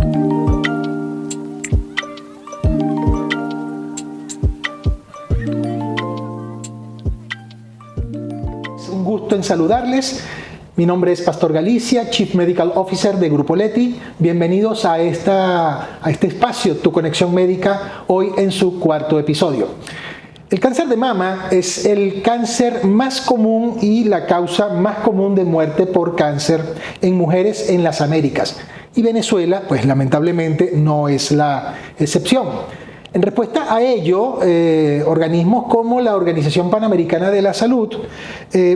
Un gusto en saludarles. Mi nombre es Pastor Galicia, Chief Medical Officer de Grupo Leti. Bienvenidos a este espacio, Tu Conexión Médica, hoy en su cuarto episodio. El cáncer de mama es el cáncer más común y la causa más común de muerte por cáncer en mujeres en las Américas. Y Venezuela, pues lamentablemente, no es la excepción. En respuesta a ello, organismos como la Organización Panamericana de la Salud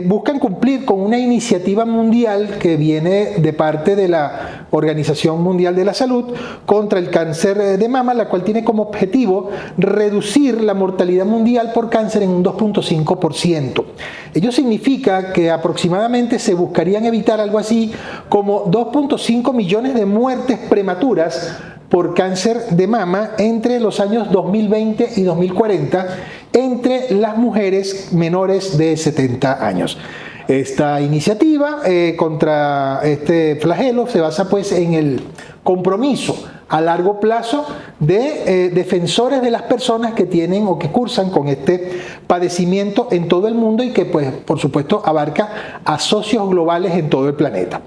buscan cumplir con una iniciativa mundial que viene de parte de la Organización Mundial de la Salud contra el cáncer de mama, la cual tiene como objetivo reducir la mortalidad mundial por cáncer en un 2.5%. Ello significa que aproximadamente se buscarían evitar algo así como 2.5 millones de muertes prematuras por cáncer de mama entre los años 2020 y 2040 entre las mujeres menores de 70 años. Esta iniciativa contra este flagelo se basa pues en el compromiso a largo plazo de defensores de las personas que tienen o que cursan con este padecimiento en todo el mundo y que pues por supuesto abarca a socios globales en todo el planeta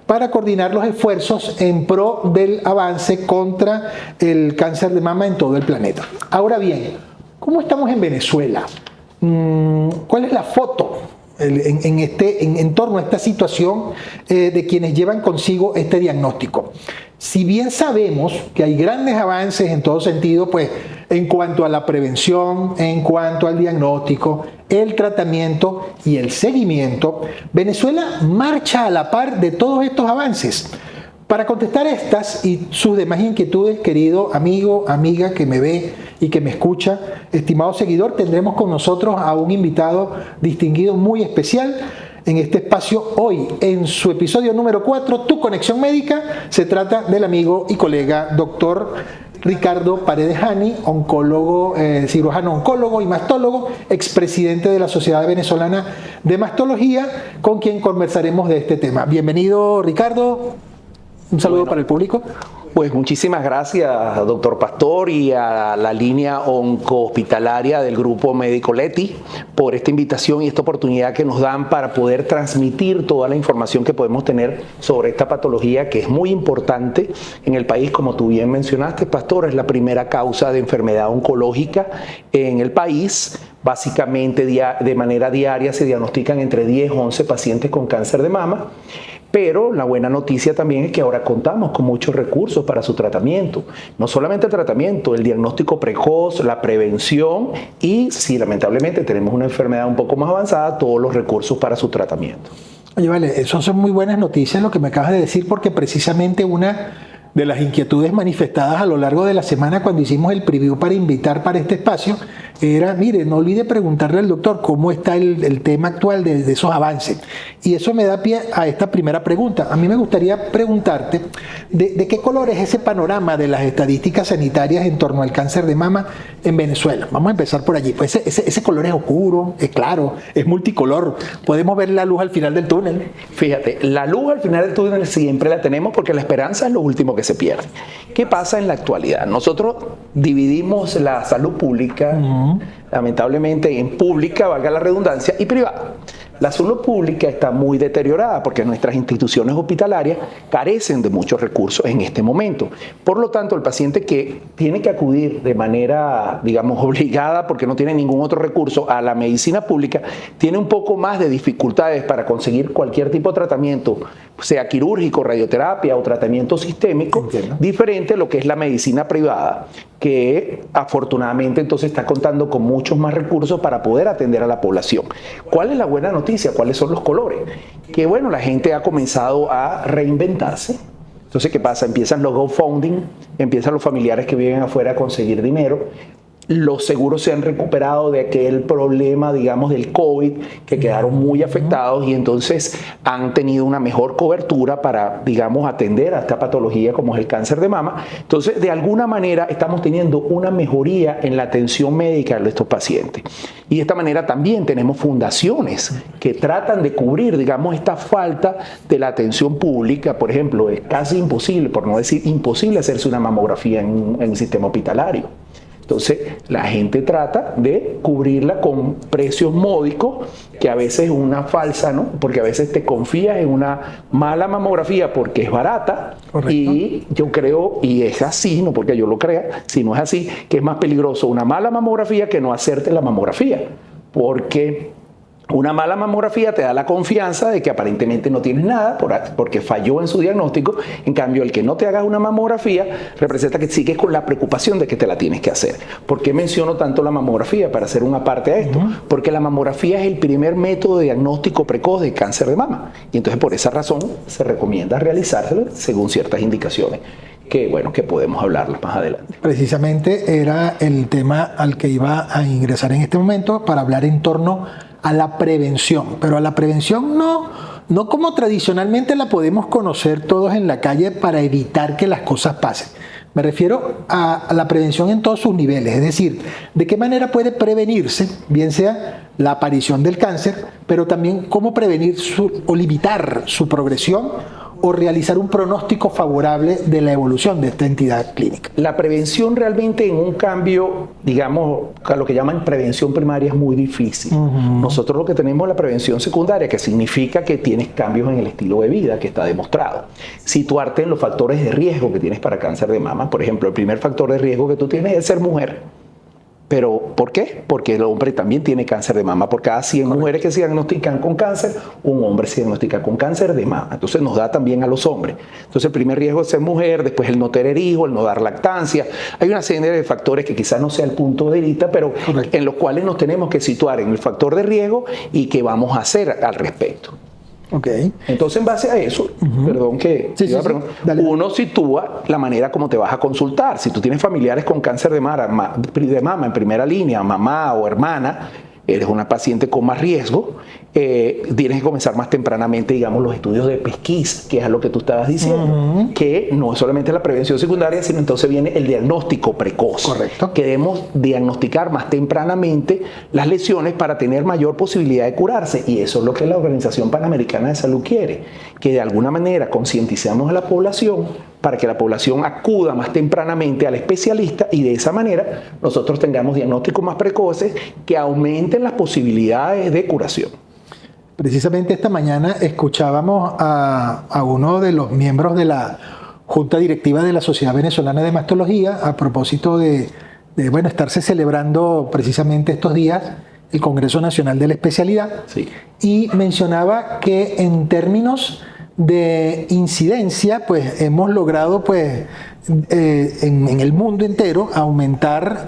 para coordinar los esfuerzos en pro del avance contra el cáncer de mama en todo el planeta. Ahora bien, ¿cómo estamos en Venezuela? ¿Cuál es la foto en torno a esta situación de quienes llevan consigo este diagnóstico? Si bien sabemos que hay grandes avances en todo sentido, pues en cuanto a la prevención, en cuanto al diagnóstico, el tratamiento y el seguimiento, Venezuela marcha a la par de todos estos avances. Para contestar estas y sus demás inquietudes, querido amigo, amiga que me ve y que me escucha, estimado seguidor, tendremos con nosotros a un invitado distinguido muy especial en este espacio hoy, en su episodio número 4, Tu Conexión Médica. Se trata del amigo y colega doctor Ricardo Paredes Hani, oncólogo, cirujano oncólogo y mastólogo, expresidente de la Sociedad Venezolana de Mastología, con quien conversaremos de este tema. Bienvenido, Ricardo. Un saludo para el público. Pues muchísimas gracias, doctor Pastor, y a la línea oncohospitalaria del Grupo Médico Leti por esta invitación y esta oportunidad que nos dan para poder transmitir toda la información que podemos tener sobre esta patología que es muy importante en el país. Como tú bien mencionaste, Pastor, es la primera causa de enfermedad oncológica en el país. Básicamente, de manera diaria se diagnostican entre 10 o 11 pacientes con cáncer de mama. Pero la buena noticia también es que ahora contamos con muchos recursos para su tratamiento. No solamente el tratamiento, el diagnóstico precoz, la prevención y, si lamentablemente tenemos una enfermedad un poco más avanzada, todos los recursos para su tratamiento. Oye, vale, eso son muy buenas noticias lo que me acabas de decir, porque precisamente una de las inquietudes manifestadas a lo largo de la semana cuando hicimos el preview para invitar para este espacio era, mire, no olvide preguntarle al doctor cómo está el tema actual de esos avances. Y eso me da pie a esta primera pregunta. A mí me gustaría preguntarte de qué color es ese panorama de las estadísticas sanitarias en torno al cáncer de mama en Venezuela. Vamos a empezar por allí. Pues ese color es oscuro, es claro, es multicolor. Podemos ver la luz al final del túnel. Fíjate, la luz al final del túnel siempre la tenemos porque la esperanza es lo último que se pierde. ¿Qué pasa en la actualidad? Nosotros dividimos la salud pública, lamentablemente, en pública, valga la redundancia, y privada. La salud pública está muy deteriorada porque nuestras instituciones hospitalarias carecen de muchos recursos en este momento. Por lo tanto, el paciente que tiene que acudir de manera, digamos, obligada, porque no tiene ningún otro recurso, a la medicina pública, tiene un poco más de dificultades para conseguir cualquier tipo de tratamiento, sea quirúrgico, radioterapia o tratamiento sistémico, Entiendo. diferente a lo que es la medicina privada, que afortunadamente entonces está contando con muchos más recursos para poder atender a la población. ¿Cuál es la buena noticia? ¿Cuáles son los colores? Que bueno, la gente ha comenzado a reinventarse. Entonces, ¿qué pasa? Empiezan los GoFunding, empiezan los familiares que viven afuera a conseguir dinero. Los seguros se han recuperado de aquel problema, digamos, del COVID, que quedaron muy afectados y entonces han tenido una mejor cobertura para, digamos, atender a esta patología como es el cáncer de mama. Entonces, de alguna manera estamos teniendo una mejoría en la atención médica de estos pacientes. Y de esta manera también tenemos fundaciones que tratan de cubrir, digamos, esta falta de la atención pública. Por ejemplo, es casi imposible, por no decir imposible, hacerse una mamografía en el sistema hospitalario. Entonces, la gente trata de cubrirla con precios módicos, que a veces es una falsa, ¿no? Porque a veces te confías en una mala mamografía porque es barata. Correcto. Y yo creo, y es así, no porque yo lo crea, sino es así, que es más peligroso una mala mamografía que no hacerte la mamografía. Porque una mala mamografía te da la confianza de que aparentemente no tienes nada porque falló en su diagnóstico. En cambio, el que no te hagas una mamografía representa que sigues con la preocupación de que te la tienes que hacer. ¿Por qué menciono tanto la mamografía? Para hacer una parte a esto. Porque la mamografía es el primer método de diagnóstico precoz de cáncer de mama. Y entonces por esa razón se recomienda realizárselo según ciertas indicaciones. Que bueno, que podemos hablarlas más adelante. Precisamente era el tema al que iba a ingresar en este momento para hablar en torno a la prevención, pero a la prevención no como tradicionalmente la podemos conocer todos en la calle para evitar que las cosas pasen. Me refiero a la prevención en todos sus niveles, es decir, de qué manera puede prevenirse, bien sea la aparición del cáncer, pero también cómo prevenir o limitar su progresión o realizar un pronóstico favorable de la evolución de esta entidad clínica. La prevención realmente en un cambio, digamos, a lo que llaman prevención primaria es muy difícil. Nosotros lo que tenemos es la prevención secundaria, que significa que tienes cambios en el estilo de vida, que está demostrado. Situarte en los factores de riesgo que tienes para cáncer de mama. Por ejemplo, el primer factor de riesgo que tú tienes es ser mujer. ¿Pero por qué? Porque el hombre también tiene cáncer de mama. Por cada 100 mujeres que se diagnostican con cáncer, un hombre se diagnostica con cáncer de mama. Entonces nos da también a los hombres. Entonces el primer riesgo es ser mujer, después el no tener hijos, el no dar lactancia. Hay una serie de factores que quizás no sea el punto de vista, pero en los cuales nos tenemos que situar en el factor de riesgo y qué vamos a hacer al respecto. Okay. Entonces, en base a eso, perdón que uno sitúa la manera como te vas a consultar. Si tú tienes familiares con cáncer de mama en primera línea, mamá o hermana, eres una paciente con más riesgo, tienes que comenzar más tempranamente, digamos, los estudios de pesquisa, que es a lo que tú estabas diciendo, que no es solamente la prevención secundaria, sino entonces viene el diagnóstico precoz. Correcto. Que debemos diagnosticar más tempranamente las lesiones para tener mayor posibilidad de curarse, y eso es lo que la Organización Panamericana de Salud quiere, que de alguna manera concienticemos a la población para que la población acuda más tempranamente al especialista y de esa manera nosotros tengamos diagnósticos más precoces que aumenten las posibilidades de curación. Precisamente esta mañana escuchábamos a uno de los miembros de la Junta Directiva de la Sociedad Venezolana de Mastología a propósito de estarse celebrando precisamente estos días el Congreso Nacional de la Especialidad. Sí. Y mencionaba que en términos de incidencia, pues hemos logrado en el mundo entero aumentar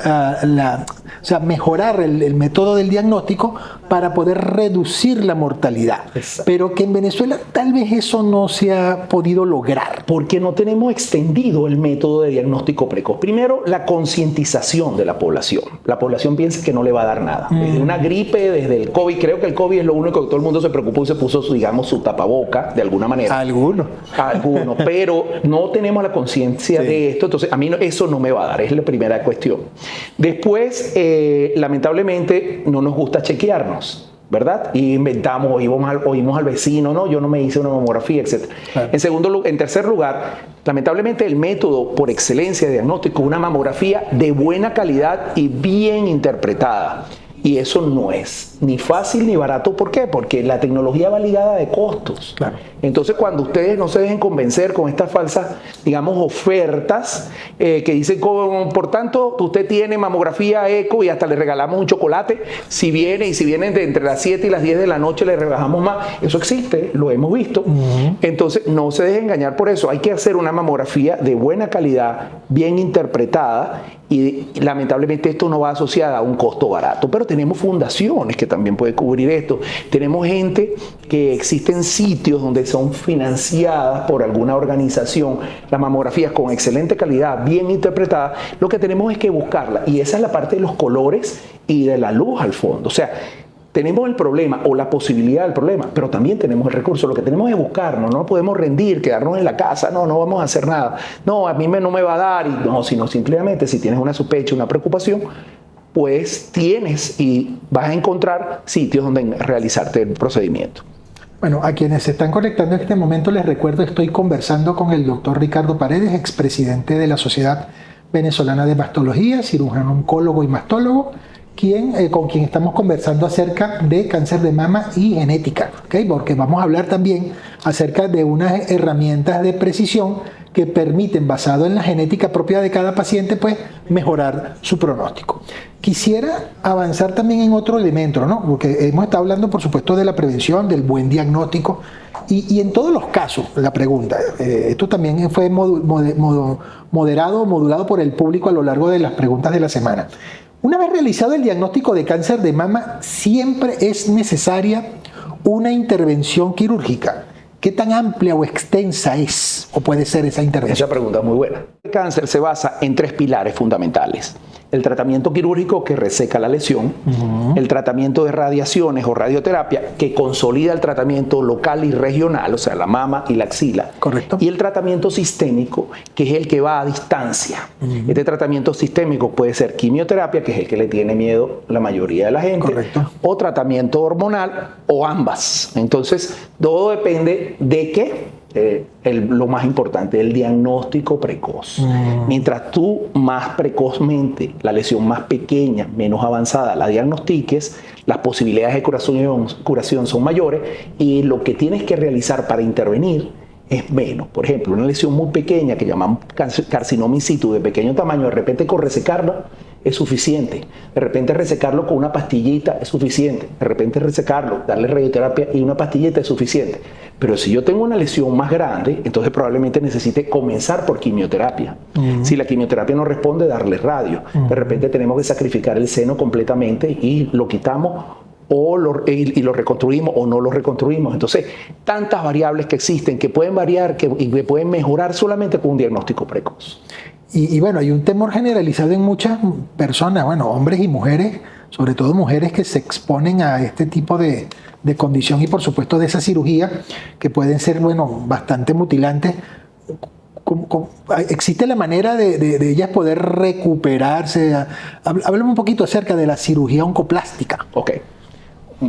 mejorar el método del diagnóstico para poder reducir la mortalidad. Exacto. Pero que en Venezuela tal vez eso no se ha podido lograr. Porque no tenemos extendido el método de diagnóstico precoz. Primero, la concientización de la población. La población piensa que no le va a dar nada. Desde una gripe, desde el COVID, creo que el COVID es lo único que todo el mundo se preocupó y se puso, digamos, su tapaboca de alguna manera. Algunos, pero no tenemos la conciencia de esto, entonces a mí eso no me va a dar, es la primera cuestión. Después, lamentablemente, no nos gusta chequearnos, ¿verdad? Y inventamos, oímos al vecino, no, yo no me hice una mamografía, etc. Claro. En tercer lugar, lamentablemente el método por excelencia de diagnóstico es una mamografía de buena calidad y bien interpretada. Y eso no es ni fácil ni barato. ¿Por qué? Porque la tecnología va ligada de costos. Claro. Entonces, cuando ustedes no se dejen convencer con estas falsas, digamos, ofertas que dicen, por tanto, usted tiene mamografía eco y hasta le regalamos un chocolate, si vienen de entre las 7 y las 10 de la noche le rebajamos más. Eso existe, lo hemos visto. Entonces, no se dejen engañar por eso. Hay que hacer una mamografía de buena calidad, bien interpretada, y lamentablemente esto no va asociado a un costo barato, pero tenemos fundaciones que también puede cubrir esto. Tenemos gente que existen sitios donde son financiadas por alguna organización, las mamografías con excelente calidad, bien interpretadas. Lo que tenemos es que buscarla, y esa es la parte de los colores y de la luz al fondo. O sea, tenemos el problema o la posibilidad del problema, pero también tenemos el recurso. Lo que tenemos es buscarnos, no podemos rendir, quedarnos en la casa, no vamos a hacer nada. No, a mí no me va a dar, y no, sino simplemente si tienes una sospecha, una preocupación, pues tienes y vas a encontrar sitios donde realizarte el procedimiento. Bueno, a quienes se están conectando en este momento les recuerdo, estoy conversando con el doctor Ricardo Paredes, expresidente de la Sociedad Venezolana de Mastología, cirujano oncólogo y mastólogo, con quien estamos conversando acerca de cáncer de mama y genética, ¿okay? Porque vamos a hablar también acerca de unas herramientas de precisión que permiten, basado en la genética propia de cada paciente, pues mejorar su pronóstico. Quisiera avanzar también en otro elemento, ¿no? Porque hemos estado hablando, por supuesto, de la prevención, del buen diagnóstico, y en todos los casos, la pregunta, esto también fue modulado por el público a lo largo de las preguntas de la semana. Una vez realizado el diagnóstico de cáncer de mama, siempre es necesaria una intervención quirúrgica. ¿Qué tan amplia o extensa es o puede ser esa intervención? Esa pregunta es muy buena. El cáncer se basa en 3 pilares fundamentales. El tratamiento quirúrgico, que reseca la lesión, el tratamiento de radiaciones o radioterapia, que consolida el tratamiento local y regional, o sea, la mama y la axila. Correcto. Y el tratamiento sistémico, que es el que va a distancia. Este tratamiento sistémico puede ser quimioterapia, que es el que le tiene miedo la mayoría de la gente. Correcto. O tratamiento hormonal, o ambas. Entonces, todo depende de qué. Lo más importante, el diagnóstico precoz. Mientras tú más precozmente, la lesión más pequeña, menos avanzada, la diagnostiques, las posibilidades de curación son mayores, y lo que tienes que realizar para intervenir es menos. Por ejemplo, una lesión muy pequeña que llamamos carcinoma in situ de pequeño tamaño, de repente con resecarla es suficiente. De repente resecarlo con una pastillita es suficiente. De repente resecarlo, darle radioterapia y una pastillita es suficiente. Pero si yo tengo una lesión más grande, entonces probablemente necesite comenzar por quimioterapia. Si la quimioterapia no responde, darle radio. De repente tenemos que sacrificar el seno completamente y lo quitamos y lo reconstruimos o no lo reconstruimos. Entonces, tantas variables que existen que pueden variar y que pueden mejorar solamente con un diagnóstico precoz. Y bueno, hay un temor generalizado en muchas personas, bueno, hombres y mujeres, sobre todo mujeres que se exponen a este tipo de condición y por supuesto de esa cirugía que pueden ser, bueno, bastante mutilantes. ¿Existe la manera de ellas poder recuperarse? Háblame un poquito acerca de la cirugía oncoplástica. Ok.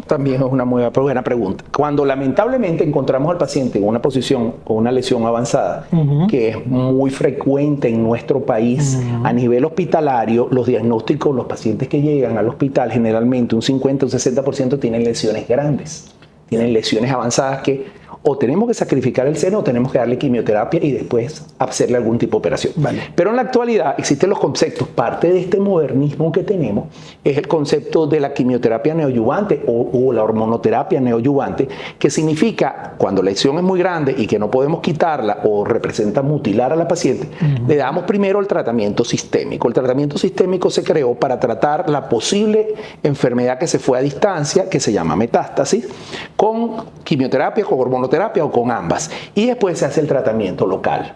También es una muy buena pregunta. Cuando lamentablemente encontramos al paciente en una posición o una lesión avanzada, que es muy frecuente en nuestro país, a nivel hospitalario, los diagnósticos, los pacientes que llegan al hospital, generalmente un 50 o 60% tienen lesiones grandes, tienen lesiones avanzadas que o tenemos que sacrificar el seno o tenemos que darle quimioterapia y después hacerle algún tipo de operación. Vale. Pero en la actualidad existen los conceptos. Parte de este modernismo que tenemos es el concepto de la quimioterapia neoadyuvante o la hormonoterapia neoadyuvante, que significa cuando la lesión es muy grande y que no podemos quitarla o representa mutilar a la paciente, le damos primero el tratamiento sistémico. El tratamiento sistémico se creó para tratar la posible enfermedad que se fue a distancia, que se llama metástasis, con quimioterapia, con hormonoterapia o con ambas, y después se hace el tratamiento local.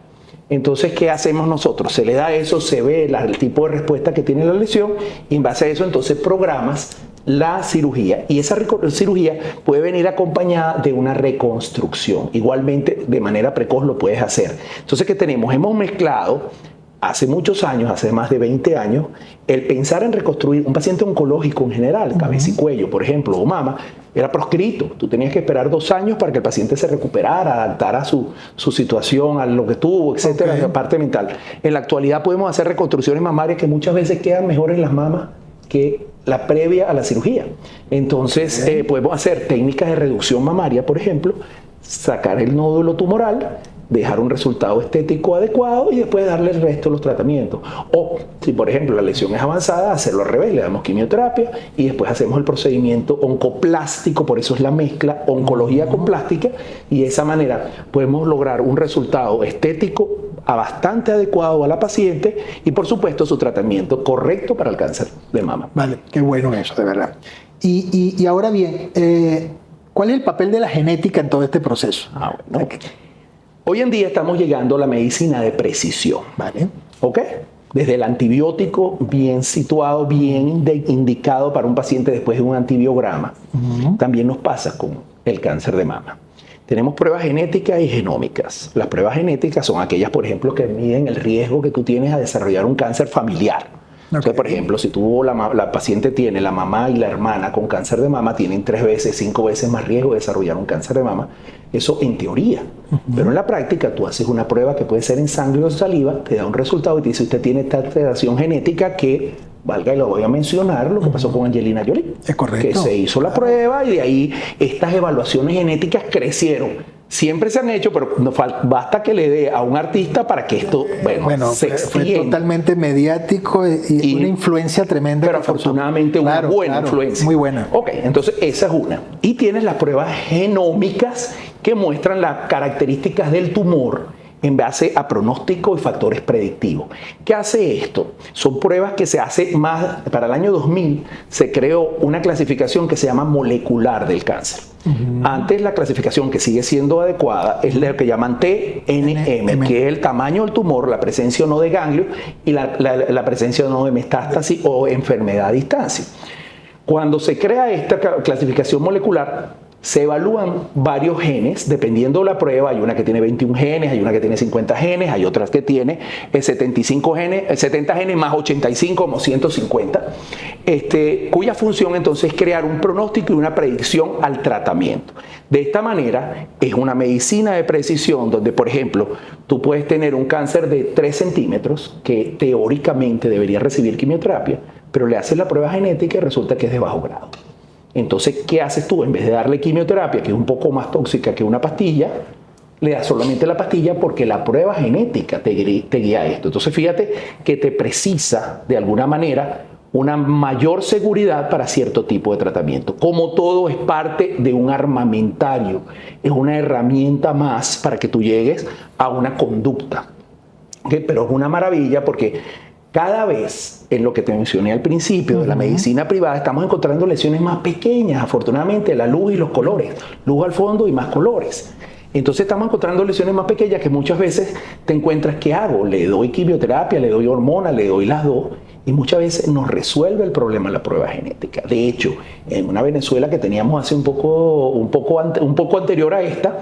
Entonces, ¿qué hacemos nosotros? Se le da eso, se ve el tipo de respuesta que tiene la lesión, y en base a eso entonces programas la cirugía, y esa cirugía puede venir acompañada de una reconstrucción. Igualmente, de manera precoz lo puedes hacer. Entonces, ¿qué tenemos? Hemos mezclado hace muchos años, hace más de 20 años, el pensar en reconstruir un paciente oncológico en general, cabeza y cuello, por ejemplo, o mama, era proscrito. Tú tenías que esperar 2 años para que el paciente se recuperara, adaptara su situación a lo que tuvo, etcétera, la parte mental. En la actualidad podemos hacer reconstrucciones mamarias que muchas veces quedan mejor en las mamas que la previa a la cirugía. Entonces, podemos hacer técnicas de reducción mamaria, por ejemplo, sacar el nódulo tumoral, dejar un resultado estético adecuado y después darle el resto de los tratamientos. O si por ejemplo la lesión es avanzada, hacerlo al revés, le damos quimioterapia y después hacemos el procedimiento oncoplástico, por eso es la mezcla oncología con plástica, y de esa manera podemos lograr un resultado estético bastante adecuado a la paciente y por supuesto su tratamiento correcto para el cáncer de mama. Vale, qué bueno eso, de verdad. Y ahora bien, ¿cuál es el papel de la genética en todo este proceso? Bueno. Hoy en día estamos llegando a la medicina de precisión. Vale. ¿Ok? Desde el antibiótico bien situado, bien indicado para un paciente después de un antibiograma. También nos pasa con el cáncer de mama. Tenemos pruebas genéticas y genómicas. Las pruebas genéticas son aquellas, por ejemplo, que miden el riesgo que tú tienes a desarrollar un cáncer familiar. Okay. Entonces, por ejemplo, si la paciente tiene la mamá y la hermana con cáncer de mama, tienen 3 veces, 5 veces más riesgo de desarrollar un cáncer de mama. Eso en teoría. Pero en la práctica, tú haces una prueba que puede ser en sangre o saliva, te da un resultado y te dice, usted tiene esta alteración genética que, valga y lo voy a mencionar, lo que pasó con Angelina Jolie. Es correcto. Que se hizo la prueba y de ahí estas evaluaciones genéticas crecieron. Siempre se han hecho, pero basta que le dé a un artista para que esto, se extienda. Fue totalmente mediático y una influencia tremenda. Pero afortunadamente una buena influencia. Muy buena. Ok, entonces esa es una. Y tienes las pruebas genómicas que muestran las características del tumor en base a pronóstico y factores predictivos. ¿Qué hace esto? Son pruebas que se hace más, para el año 2000 se creó una clasificación que se llama molecular del cáncer. Antes la clasificación que sigue siendo adecuada es lo que llaman TNM, que es el tamaño del tumor, la presencia o no de ganglio y la presencia o no de metástasis o enfermedad a distancia. Cuando se crea esta clasificación molecular, se evalúan varios genes, dependiendo de la prueba. Hay una que tiene 21 genes, hay una que tiene 50 genes, hay otras que tiene 75 genes, 70 genes más 85, como 150, cuya función entonces es crear un pronóstico y una predicción al tratamiento. De esta manera, es una medicina de precisión donde, por ejemplo, tú puedes tener un cáncer de 3 centímetros que teóricamente debería recibir quimioterapia, pero le haces la prueba genética y resulta que es de bajo grado. Entonces, ¿qué haces tú? En vez de darle quimioterapia, que es un poco más tóxica que una pastilla, le das solamente la pastilla porque la prueba genética te guía a esto. Entonces, fíjate que te precisa, de alguna manera, una mayor seguridad para cierto tipo de tratamiento. Como todo es parte de un armamentario, es una herramienta más para que tú llegues a una conducta. ¿Okay? Pero es una maravilla porque cada vez, en lo que te mencioné al principio de la medicina privada, estamos encontrando lesiones más pequeñas, afortunadamente, la luz y los colores, luz al fondo y más colores. Entonces estamos encontrando lesiones más pequeñas que muchas veces te encuentras, ¿qué hago? Le doy quimioterapia, le doy hormona, le doy las dos, y muchas veces nos resuelve el problema la prueba genética. De hecho, en una Venezuela que teníamos hace un poco anterior a esta,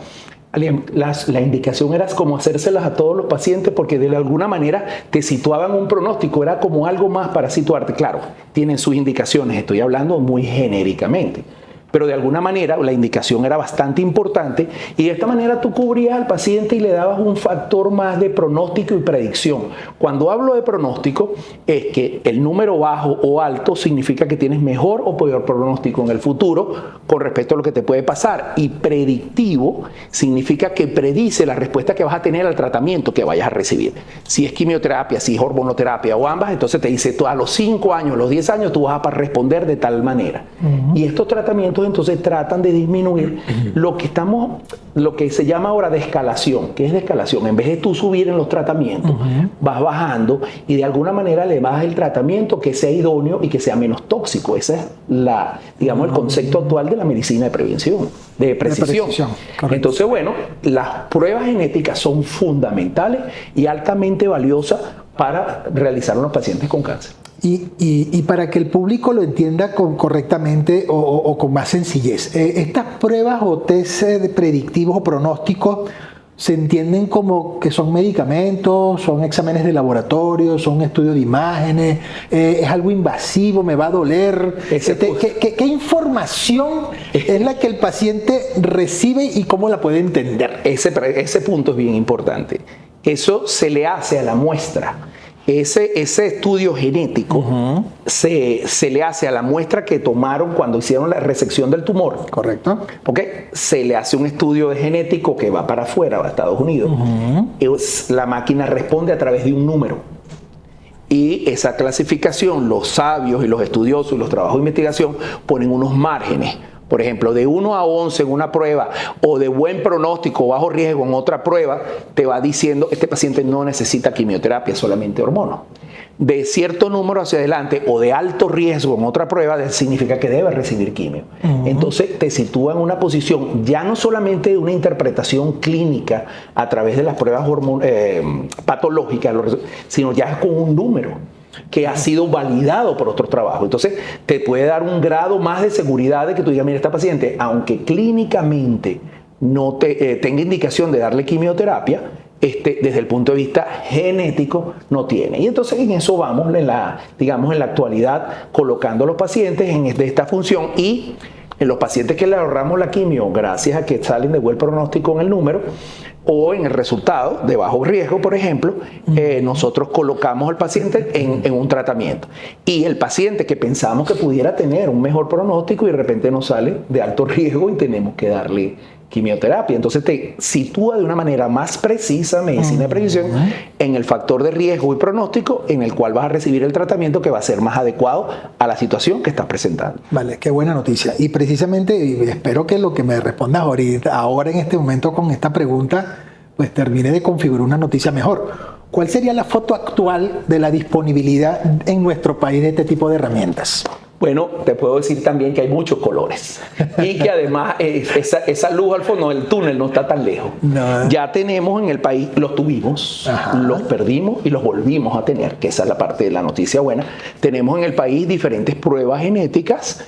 la indicación era como hacérselas a todos los pacientes porque de alguna manera te situaban un pronóstico, era como algo más para situarte. Claro, tienen sus indicaciones, estoy hablando muy genéricamente, pero de alguna manera la indicación era bastante importante y de esta manera tú cubrías al paciente y le dabas un factor más de pronóstico y predicción. Cuando hablo de pronóstico es que el número bajo o alto significa que tienes mejor o peor pronóstico en el futuro con respecto a lo que te puede pasar, y predictivo significa que predice la respuesta que vas a tener al tratamiento que vayas a recibir. Si es quimioterapia, si es hormonoterapia o ambas, entonces te dice a los 5 años, a los 10 años tú vas a responder de tal manera. Y estos tratamientos entonces tratan de disminuir lo que se llama ahora de escalación. ¿Qué es de escalación? En vez de tú subir en los tratamientos, vas bajando y de alguna manera le bajas el tratamiento que sea idóneo y que sea menos tóxico. Ese es el concepto actual de la medicina de prevención, de precisión. Entonces, bueno, las pruebas genéticas son fundamentales y altamente valiosas para realizar en los pacientes con cáncer. Y para que el público lo entienda correctamente o con más sencillez, estas pruebas o test predictivos o pronósticos se entienden como que son medicamentos, son exámenes de laboratorio, son estudios de imágenes, es algo invasivo, me va a doler. ¿Qué información es la que el paciente recibe y cómo la puede entender? Ese punto es bien importante. Eso se le hace a la muestra. Ese estudio genético se le hace a la muestra que tomaron cuando hicieron la resección del tumor. Correcto. ¿Okay? Se le hace un estudio genético que va para afuera, va a Estados Unidos. La máquina responde a través de un número. Y esa clasificación, los sabios y los estudiosos y los trabajos de investigación ponen unos márgenes por ejemplo, de 1 a 11 en una prueba o de buen pronóstico o bajo riesgo en otra prueba, te va diciendo este paciente no necesita quimioterapia, solamente hormonas. De cierto número hacia adelante o de alto riesgo en otra prueba, significa que debe recibir quimio. Entonces te sitúa en una posición ya no solamente de una interpretación clínica a través de las pruebas patológicas, sino ya con un número que ha sido validado por otros trabajos. Entonces, te puede dar un grado más de seguridad de que tú digas, mira, esta paciente, aunque clínicamente no tenga indicación de darle quimioterapia, desde el punto de vista genético no tiene. Y entonces en eso vamos, digamos, en la actualidad, colocando a los pacientes de esta función, y en los pacientes que le ahorramos la quimio, gracias a que salen de buen pronóstico en el número, o en el resultado de bajo riesgo, por ejemplo, nosotros colocamos al paciente en un tratamiento. Y el paciente que pensamos que pudiera tener un mejor pronóstico y de repente nos sale de alto riesgo y tenemos que darle quimioterapia. Entonces te sitúa de una manera más precisa, medicina de precisión, en el factor de riesgo y pronóstico en el cual vas a recibir el tratamiento que va a ser más adecuado a la situación que estás presentando. Vale, qué buena noticia. Y precisamente, y espero que lo que me respondas ahora en este momento con esta pregunta, pues termine de configurar una noticia mejor. ¿Cuál sería la foto actual de la disponibilidad en nuestro país de este tipo de herramientas? Bueno, te puedo decir también que hay muchos colores y que además esa luz al fondo del túnel no está tan lejos. No. Ya tenemos en el país, los tuvimos, los perdimos y los volvimos a tener, que esa es la parte de la noticia buena. Tenemos en el país diferentes pruebas genéticas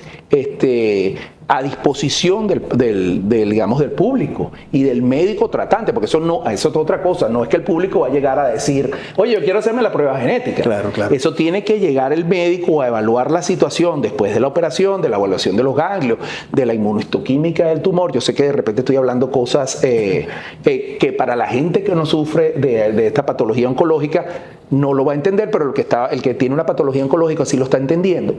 a disposición digamos, del público y del médico tratante, porque eso es otra cosa. No es que el público va a llegar a decir, oye, yo quiero hacerme la prueba genética. Claro, claro. Eso tiene que llegar el médico a evaluar la situación después de la operación, de la evaluación de los ganglios, de la inmunohistoquímica del tumor. Yo sé que de repente estoy hablando cosas que para la gente que no sufre de esta patología oncológica no lo va a entender, pero el que tiene una patología oncológica sí lo está entendiendo.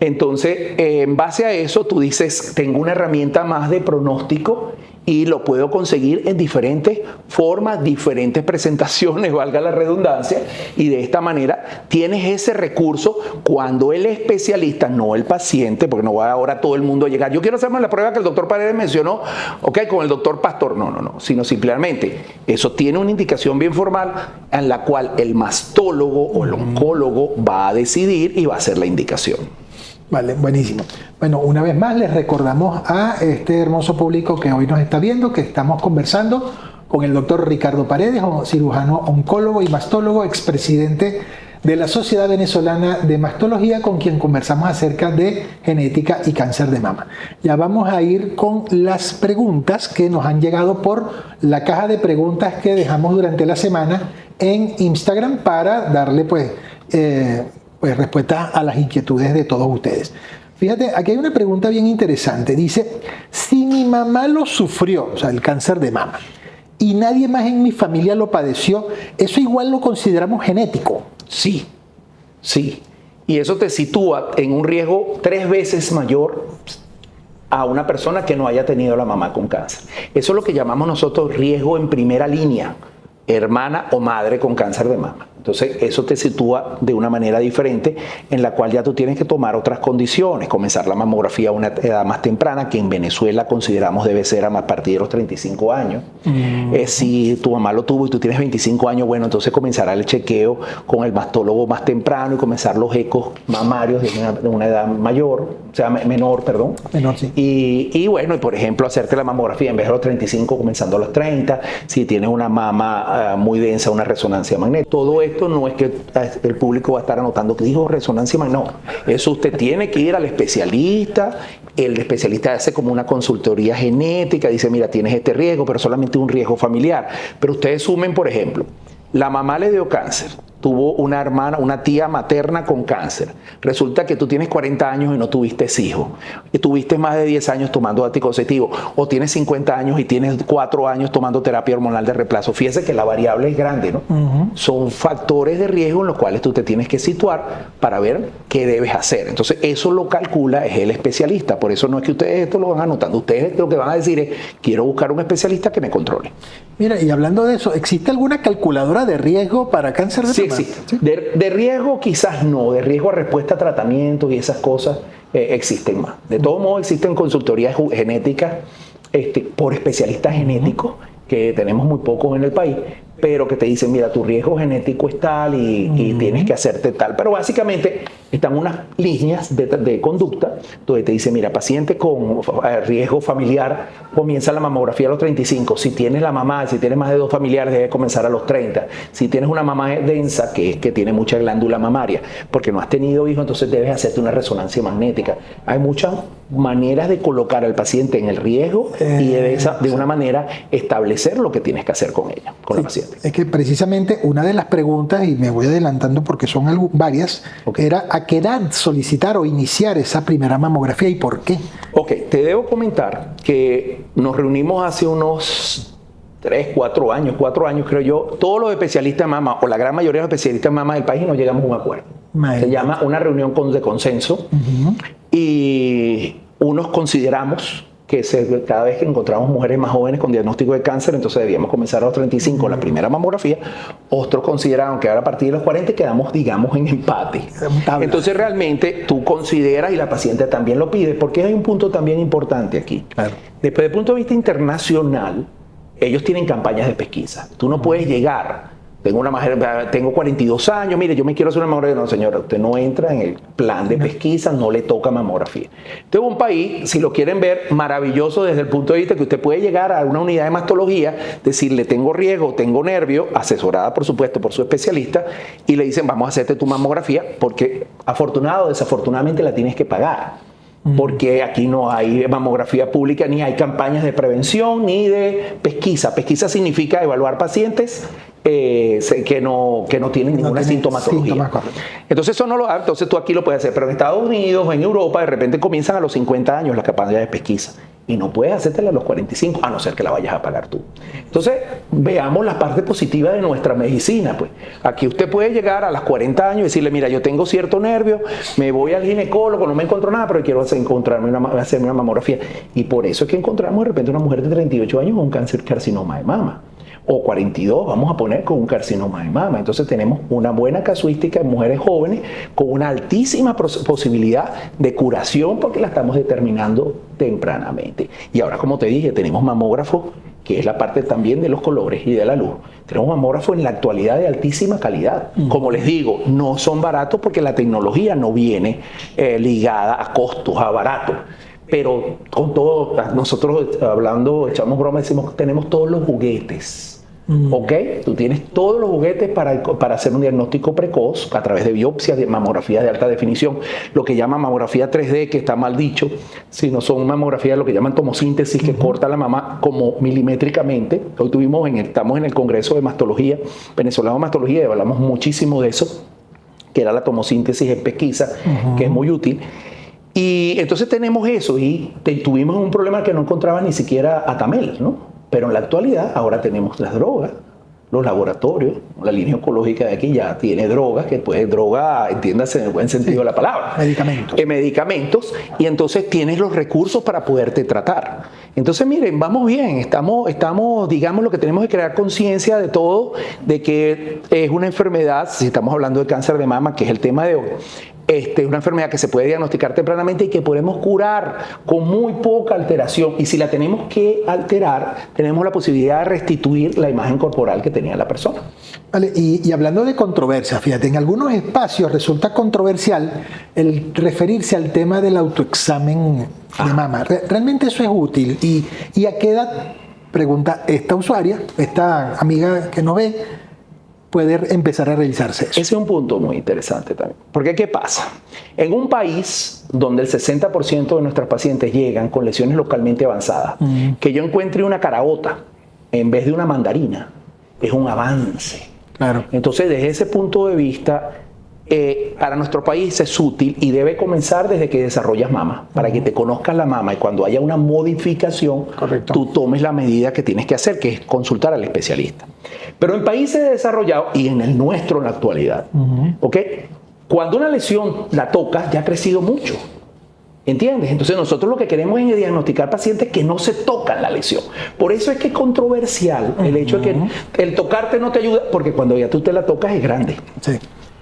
Entonces, en base a eso, tú dices, tengo una herramienta más de pronóstico y lo puedo conseguir en diferentes formas, diferentes presentaciones, valga la redundancia, y de esta manera tienes ese recurso cuando el especialista, no el paciente, porque no va ahora todo el mundo a llegar, yo quiero hacerme la prueba que el doctor Paredes mencionó, con el doctor Pastor, no, sino simplemente eso tiene una indicación bien formal en la cual el mastólogo o el oncólogo va a decidir y va a hacer la indicación. Vale, buenísimo. Bueno, una vez más les recordamos a este hermoso público que hoy nos está viendo que estamos conversando con el doctor Ricardo Paredes, cirujano oncólogo y mastólogo, expresidente de la Sociedad Venezolana de Mastología, con quien conversamos acerca de genética y cáncer de mama. Ya vamos a ir con las preguntas que nos han llegado por la caja de preguntas que dejamos durante la semana en Instagram para darle pues respuesta a las inquietudes de todos ustedes. Fíjate, aquí hay una pregunta bien interesante. Dice, si mi mamá lo sufrió, o sea, el cáncer de mama, y nadie más en mi familia lo padeció, ¿eso igual lo consideramos genético? Sí. Y eso te sitúa en un riesgo 3 veces mayor a una persona que no haya tenido la mamá con cáncer. Eso es lo que llamamos nosotros riesgo en primera línea, hermana o madre con cáncer de mama. Entonces, eso te sitúa de una manera diferente en la cual ya tú tienes que tomar otras condiciones, comenzar la mamografía a una edad más temprana, que en Venezuela consideramos debe ser a partir de los 35 años. Si tu mamá lo tuvo y tú tienes 25 años, bueno, entonces comenzará el chequeo con el mastólogo más temprano y comenzar los ecos mamarios de una edad mayor, o sea, menor, perdón. Menor, sí. Y bueno, y por ejemplo, hacerte la mamografía en vez de los 35, comenzando a los 30, si tienes una mama muy densa, una resonancia magnética. Todo esto no es que el público va a estar anotando que dijo resonancia magnética, no. Eso usted tiene que ir al especialista, el especialista hace como una consultoría genética, dice, mira, tienes este riesgo, pero solamente un riesgo familiar. Pero ustedes sumen, por ejemplo, la mamá le dio cáncer, tuvo una hermana, una tía materna con cáncer. Resulta que tú tienes 40 años y no tuviste hijos. Y tuviste más de 10 años tomando anticonceptivo. O tienes 50 años y tienes 4 años tomando terapia hormonal de reemplazo. Fíjese que la variable es grande, ¿no? Son factores de riesgo en los cuales tú te tienes que situar para ver qué debes hacer. Entonces, eso lo calcula es el especialista. Por eso no es que ustedes esto lo van anotando. Ustedes lo que van a decir es, quiero buscar un especialista que me controle. Mira, y hablando de eso, ¿existe alguna calculadora de riesgo para cáncer de mama? Sí existe. ¿sí? De riesgo quizás no, de riesgo a respuesta a tratamientos y esas cosas existen más. De todos modos existen consultorías genéticas por especialistas genéticos, que tenemos muy pocos en el país, pero que te dicen, mira, tu riesgo genético es tal y tienes que hacerte tal. Pero básicamente están unas líneas de conducta donde te dice, mira, paciente con riesgo familiar, comienza la mamografía a los 35. Si tienes la mamá, si tienes más de 2 familiares, debe comenzar a los 30. Si tienes una mamá densa, que tiene mucha glándula mamaria, porque no has tenido hijos, entonces debes hacerte una resonancia magnética. Hay muchas maneras de colocar al paciente en el riesgo y de una manera establecer lo que tienes que hacer con ella, con la paciente. Es que precisamente una de las preguntas, y me voy adelantando porque son varias, era ¿a qué edad solicitar o iniciar esa primera mamografía y por qué? Ok, te debo comentar que nos reunimos hace unos 4 años creo yo, todos los especialistas en mama, o la gran mayoría de los especialistas en mama del país, y nos llegamos a un acuerdo. Se llama una reunión de consenso, y unos consideramos que cada vez que encontramos mujeres más jóvenes con diagnóstico de cáncer, entonces debíamos comenzar a los 35 la primera mamografía. Otros consideraron que ahora a partir de los 40 quedamos, digamos, en empate. Entonces realmente tú consideras y la paciente también lo pide, porque hay un punto también importante aquí. Claro. Desde el punto de vista internacional, ellos tienen campañas de pesquisa. Tú no puedes llegar... Tengo 42 años, mire, yo me quiero hacer una mamografía. No, señora, usted no entra en el plan de pesquisa, no le toca mamografía. Entonces, un país, si lo quieren ver, maravilloso desde el punto de vista que usted puede llegar a una unidad de mastología, decirle, tengo riesgo, tengo nervio, asesorada, por supuesto, por su especialista, y le dicen, vamos a hacerte tu mamografía, porque afortunado o desafortunadamente la tienes que pagar. Porque aquí no hay mamografía pública, ni hay campañas de prevención, ni de pesquisa. Pesquisa significa evaluar pacientes que no tienen ninguna sintomatología. Entonces eso no lo da, entonces tú aquí lo puedes hacer. Pero en Estados Unidos o en Europa de repente comienzan a los 50 años las campañas de pesquisa. Y no puedes hacértela a los 45, a no ser que la vayas a pagar tú. Entonces, veamos la parte positiva de nuestra medicina. Pues aquí usted puede llegar a los 40 años y decirle, mira, yo tengo cierto nervio, me voy al ginecólogo, no me encuentro nada, pero quiero hacerme una mamografía. Y por eso es que encontramos de repente una mujer de 38 años con un carcinoma de mama. O 42, vamos a poner, con un carcinoma de mama. Entonces tenemos una buena casuística en mujeres jóvenes con una altísima posibilidad de curación porque la estamos determinando tempranamente. Y ahora, como te dije, tenemos mamógrafos, que es la parte también de los colores y de la luz. Tenemos mamógrafos en la actualidad de altísima calidad. Como les digo, no son baratos porque la tecnología no viene ligada a costos, a baratos. Pero con todo, nosotros hablando, echamos broma, decimos que tenemos todos los juguetes. ¿Ok? Tú tienes todos los juguetes para hacer un diagnóstico precoz a través de biopsias, de mamografías de alta definición, lo que llaman mamografía 3D, que está mal dicho, sino son mamografías, lo que llaman tomosíntesis, que corta la mama como milimétricamente. Hoy estamos en el Congreso de Mastología, venezolano de Mastología, y hablamos muchísimo de eso, que era la tomosíntesis en pesquisa, que es muy útil. Y entonces tenemos eso y tuvimos un problema que no encontraba ni siquiera Atamel, ¿no? Pero en la actualidad ahora tenemos las drogas, los laboratorios, la línea oncológica de aquí ya tiene drogas, que puede droga, entiéndase en el buen sentido de la palabra. Medicamentos. Medicamentos, y entonces tienes los recursos para poderte tratar. Entonces, miren, vamos bien, estamos, digamos, lo que tenemos es crear conciencia de todo, de que es una enfermedad, si estamos hablando de cáncer de mama, que es el tema de hoy, una enfermedad que se puede diagnosticar tempranamente y que podemos curar con muy poca alteración. Y si la tenemos que alterar, tenemos la posibilidad de restituir la imagen corporal que tenía la persona. Vale, y hablando de controversia, fíjate, en algunos espacios resulta controversial el referirse al tema del autoexamen de mama. ¿Realmente eso es útil? ¿Y a qué edad, pregunta esta usuaria, esta amiga que nos ve, puede empezar a realizarse eso? Ese es un punto muy interesante también. Porque ¿qué pasa? En un país donde el 60% de nuestras pacientes llegan con lesiones localmente avanzadas, que yo encuentre una caraota en vez de una mandarina, es un avance. Claro. Entonces, desde ese punto de vista, para nuestro país es útil y debe comenzar desde que desarrollas mama, para que te conozcas la mama y cuando haya una modificación, correcto, tú tomes la medida que tienes que hacer, que es consultar al especialista. Pero en países desarrollados y en el nuestro en la actualidad, ¿ok? Cuando una lesión la tocas, ya ha crecido mucho. ¿Entiendes? Entonces nosotros lo que queremos es diagnosticar pacientes que no se tocan la lesión. Por eso es que es controversial el hecho de que el tocarte no te ayuda, porque cuando ya tú te la tocas es grande. Sí.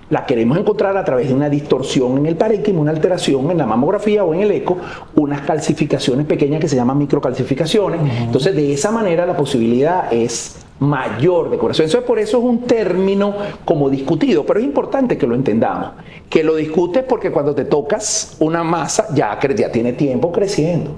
La queremos encontrar a través de una distorsión en el parénquima, una alteración en la mamografía o en el eco, unas calcificaciones pequeñas que se llaman microcalcificaciones. Entonces, de esa manera la posibilidad es mayor de curación. Entonces, por eso es un término como discutido, pero es importante que lo entendamos. Que lo discutes porque cuando te tocas una masa ya tiene tiempo creciendo.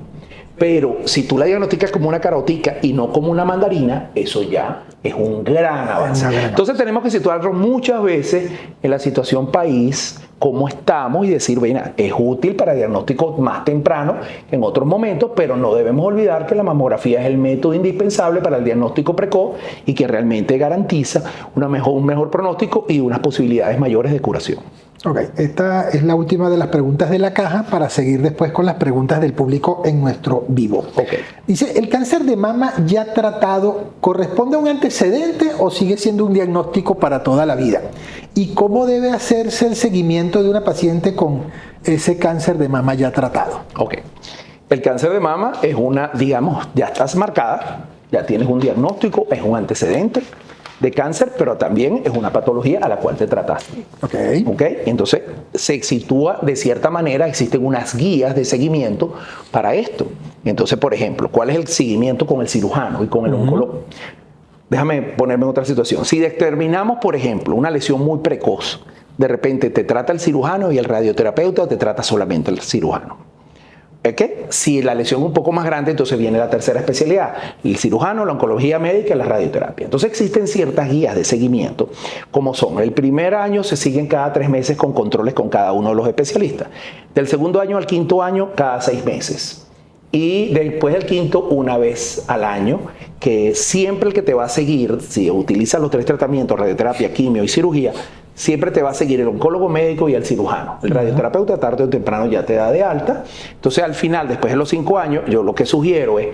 Pero si tú la diagnosticas como una carotica y no como una mandarina, eso ya es un gran avance. Entonces tenemos que situarnos muchas veces en la situación país, cómo estamos y decir, bueno, es útil para diagnósticos más tempranos en otros momentos, pero no debemos olvidar que la mamografía es el método indispensable para el diagnóstico precoz y que realmente garantiza un mejor pronóstico y unas posibilidades mayores de curación. Ok, esta es la última de las preguntas de la caja para seguir después con las preguntas del público en nuestro vivo. Okay. Dice, ¿el cáncer de mama ya tratado corresponde a un antecedente o sigue siendo un diagnóstico para toda la vida? ¿Y cómo debe hacerse el seguimiento de una paciente con ese cáncer de mama ya tratado? Ok, el cáncer de mama es una, digamos, ya estás marcada, ya tienes un diagnóstico, es un antecedente de cáncer, pero también es una patología a la cual te trataste. Okay. Entonces, se sitúa de cierta manera, existen unas guías de seguimiento para esto. Entonces, por ejemplo, ¿cuál es el seguimiento con el cirujano y con el oncólogo? Déjame ponerme en otra situación. Si determinamos, por ejemplo, una lesión muy precoz, de repente te trata el cirujano y el radioterapeuta, o te trata solamente el cirujano. ¿Okay? Si la lesión es un poco más grande, entonces viene la tercera especialidad, el cirujano, la oncología médica y la radioterapia. Entonces existen ciertas guías de seguimiento, como son, el primer año se siguen cada 3 meses con controles con cada uno de los especialistas, del segundo año al quinto año cada 6 meses. Y después del quinto, una vez al año, que siempre el que te va a seguir, si utilizas los 3 tratamientos, radioterapia, quimio y cirugía, siempre te va a seguir el oncólogo médico y el cirujano. El radioterapeuta tarde o temprano ya te da de alta. Entonces al final, después de los 5 años, yo lo que sugiero es,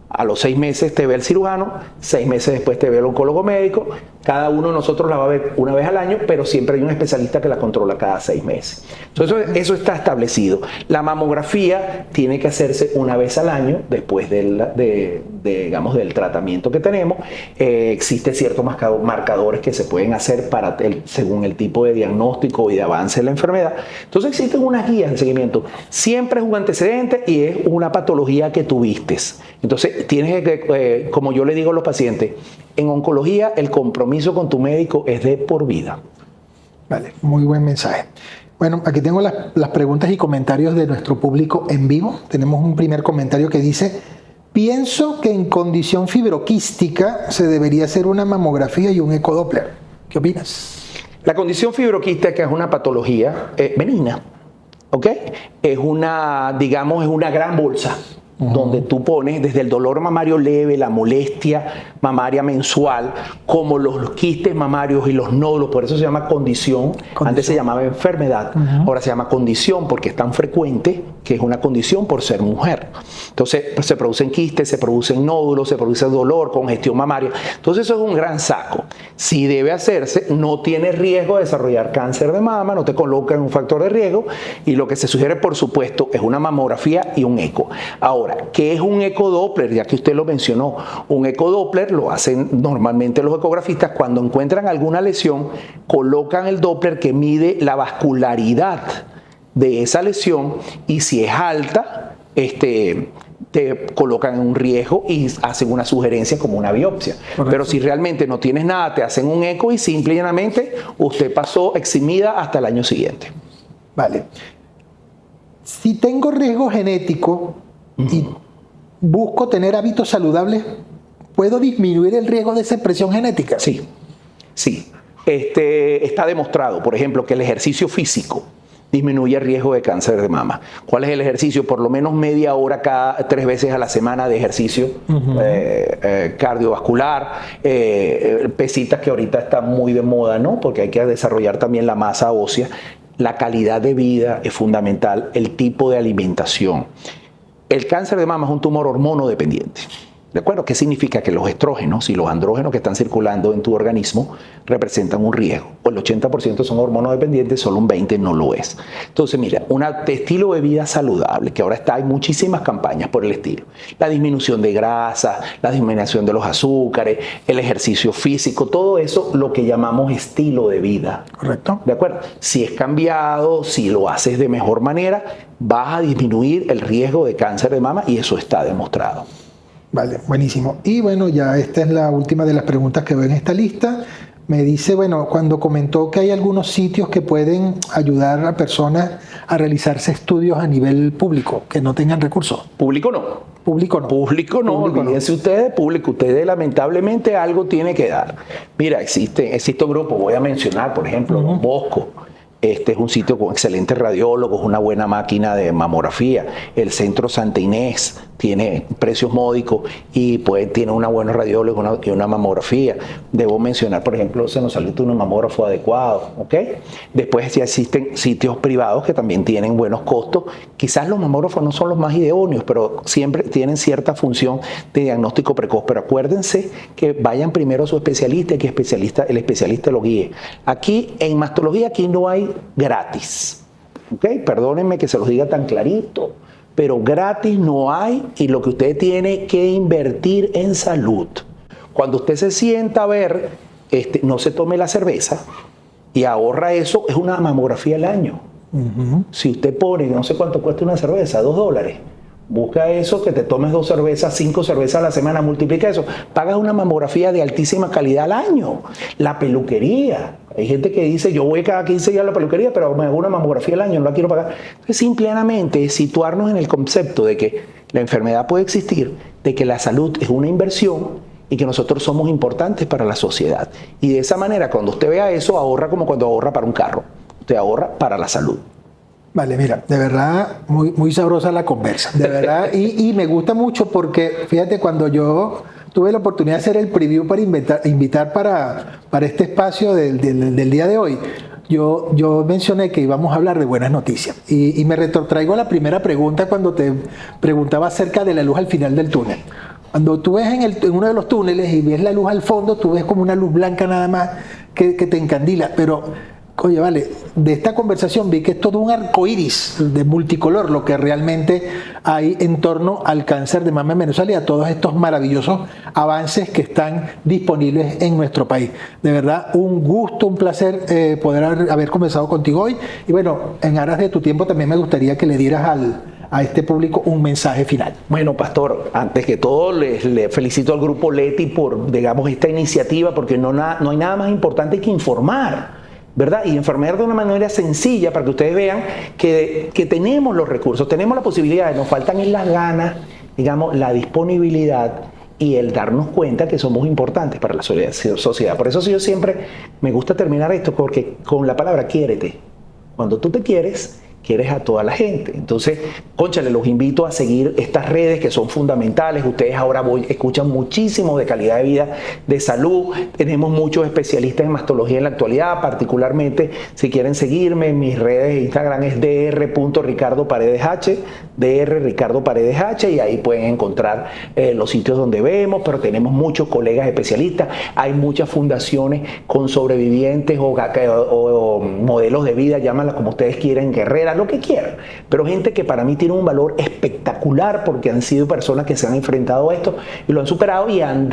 a los 6 meses te ve el cirujano, 6 meses después te ve el oncólogo médico. Cada uno de nosotros la va a ver una vez al año, pero siempre hay un especialista que la controla cada 6 meses. Entonces eso está establecido. La mamografía tiene que hacerse una vez al año después digamos, del tratamiento que tenemos. Existen ciertos marcadores que se pueden hacer según el tipo de diagnóstico y de avance de la enfermedad. Entonces existen unas guías de seguimiento. Siempre es un antecedente y es una patología que tuviste. Entonces tienes que, como yo le digo a los pacientes, en oncología el compromiso con tu médico es de por vida. Vale, muy buen mensaje. Bueno, aquí tengo las preguntas y comentarios de nuestro público en vivo. Tenemos un primer comentario que dice, pienso que en condición fibroquística se debería hacer una mamografía y un ecodoppler. ¿Qué opinas? La condición fibroquística es una patología benigna, ¿ok? Es una, digamos, es una gran bolsa. Donde tú pones desde el dolor mamario leve, la molestia mamaria mensual, como los quistes mamarios y los nódulos, por eso se llama condición. Antes se llamaba enfermedad, ahora se llama condición porque es tan frecuente que es una condición por ser mujer. Entonces se producen quistes, se producen nódulos, se produce dolor, congestión mamaria. Entonces eso es un gran saco. Si debe hacerse, no tiene riesgo de desarrollar cáncer de mama, no te coloca en un factor de riesgo y lo que se sugiere, por supuesto, es una mamografía y un eco. Ahora, ¿qué es un ecodoppler? Ya que usted lo mencionó, un ecodoppler lo hacen normalmente los ecografistas cuando encuentran alguna lesión, colocan el doppler que mide la vascularidad de esa lesión y si es alta, te colocan en un riesgo y hacen una sugerencia como una biopsia. Correcto. Pero si realmente no tienes nada, te hacen un eco y simple y llanamente usted pasó eximida hasta el año siguiente. Vale. Si tengo riesgo genético y busco tener hábitos saludables, ¿puedo disminuir el riesgo de esa presión genética? Sí, sí. Está demostrado, por ejemplo, que el ejercicio físico disminuye el riesgo de cáncer de mama. ¿Cuál es el ejercicio? Por lo menos media hora cada 3 veces a la semana de ejercicio cardiovascular, pesitas que ahorita están muy de moda, ¿no? Porque hay que desarrollar también la masa ósea. La calidad de vida es fundamental, el tipo de alimentación. El cáncer de mama es un tumor hormonodependiente. ¿De acuerdo? ¿Qué significa? Que los estrógenos y los andrógenos que están circulando en tu organismo representan un riesgo. O el 80% son hormonodependientes, solo un 20% no lo es. Entonces, mira, un estilo de vida saludable, que ahora hay muchísimas campañas por el estilo. La disminución de grasa, la disminución de los azúcares, el ejercicio físico, todo eso lo que llamamos estilo de vida. Correcto. ¿De acuerdo? Si es cambiado, si lo haces de mejor manera, vas a disminuir el riesgo de cáncer de mama y eso está demostrado. Vale, buenísimo. Y bueno, ya esta es la última de las preguntas que veo en esta lista. Me dice, bueno, cuando comentó que hay algunos sitios que pueden ayudar a personas a realizarse estudios a nivel público, que no tengan recursos. Público no. Público no. Público no, olvídense ustedes, público. Ustedes lamentablemente algo tienen que dar. Mira, existe un grupo, voy a mencionar, por ejemplo, Don Bosco. Este es un sitio con excelentes radiólogos, una buena máquina de mamografía. El Centro Santa Inés tiene precios módicos y pues tiene una buena radióloga y una mamografía. Debo mencionar, por ejemplo, se nos salió un mamógrafo adecuado, ¿ok? Después ya existen sitios privados que también tienen buenos costos. Quizás los mamógrafos no son los más idóneos, pero siempre tienen cierta función de diagnóstico precoz. Pero acuérdense que vayan primero a su especialista y que el especialista lo guíe. Aquí en mastología aquí no hay gratis, ¿ok? Perdónenme que se los diga tan clarito, pero gratis no hay, y lo que usted tiene que invertir en salud. Cuando usted se sienta a ver, no se tome la cerveza y ahorra eso, es una mamografía al año. Si usted pone, no sé cuánto cuesta una cerveza, $2, busca eso, que te tomes 2 cervezas, 5 cervezas a la semana, multiplica eso, pagas una mamografía de altísima calidad al año. La peluquería, hay gente que dice, yo voy cada 15 días a la peluquería, pero me hago una mamografía al año, no la quiero pagar. Entonces, simplemente situarnos en el concepto de que la enfermedad puede existir, de que la salud es una inversión y que nosotros somos importantes para la sociedad. Y de esa manera, cuando usted vea eso, ahorra como cuando ahorra para un carro. Usted ahorra para la salud. Vale, mira, de verdad, muy, muy sabrosa la conversa, de verdad, y me gusta mucho porque, fíjate, cuando yo tuve la oportunidad de hacer el preview para invitar para este espacio del día de hoy, yo mencioné que íbamos a hablar de buenas noticias, y me retrotraigo a la primera pregunta cuando te preguntaba acerca de la luz al final del túnel. Cuando tú ves en uno de los túneles y ves la luz al fondo, tú ves como una luz blanca nada más que te encandila, pero... Oye, vale, de esta conversación vi que es todo un arco iris de multicolor lo que realmente hay en torno al cáncer de mama en Venezuela y a todos estos maravillosos avances que están disponibles en nuestro país. De verdad, un gusto, un placer poder haber conversado contigo hoy. Y bueno, en aras de tu tiempo también me gustaría que le dieras a este público un mensaje final. Bueno, Pastor, antes que todo le felicito al Grupo Leti por, digamos, esta iniciativa, porque no hay nada más importante que informar, ¿verdad? Y informar de una manera sencilla para que ustedes vean que tenemos los recursos, tenemos la posibilidad, nos faltan en las ganas, digamos, la disponibilidad y el darnos cuenta que somos importantes para la sociedad. Por eso yo siempre me gusta terminar esto, porque con la palabra quiérete. Cuando tú te quieres a toda la gente. Entonces, cónchale, los invito a seguir estas redes que son fundamentales. Ustedes ahora escuchan muchísimo de calidad de vida, de salud. Tenemos muchos especialistas en mastología en la actualidad, particularmente si quieren seguirme, en mis redes de Instagram es dr.ricardoparedesh, dr.ricardoparedesh, y ahí pueden encontrar los sitios donde vemos, pero tenemos muchos colegas especialistas. Hay muchas fundaciones con sobrevivientes o modelos de vida, llámanlas como ustedes quieren, guerreras, lo que quieran, pero gente que para mí tiene un valor espectacular porque han sido personas que se han enfrentado a esto y lo han superado y han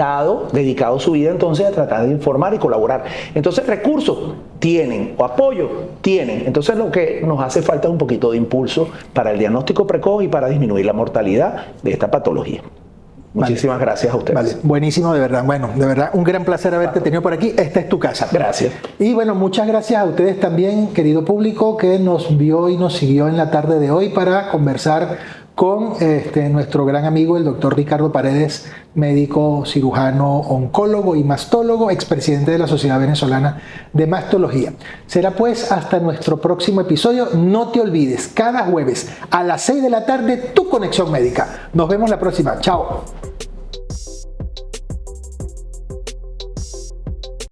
dedicado su vida entonces a tratar de informar y colaborar. Entonces, recursos tienen o apoyo tienen. Entonces, lo que nos hace falta es un poquito de impulso para el diagnóstico precoz y para disminuir la mortalidad de esta patología. Muchísimas gracias a ustedes. Vale, buenísimo, de verdad. Bueno, de verdad, un gran placer haberte tenido por aquí. Esta es tu casa. Gracias. Y bueno, muchas gracias a ustedes también, querido público, que nos vio y nos siguió en la tarde de hoy para conversar con nuestro gran amigo, el doctor Ricardo Paredes, médico, cirujano, oncólogo y mastólogo, expresidente de la Sociedad Venezolana de Mastología. Será pues hasta nuestro próximo episodio. No te olvides, cada jueves a las 6 de la tarde, tu conexión médica. Nos vemos la próxima. Chao.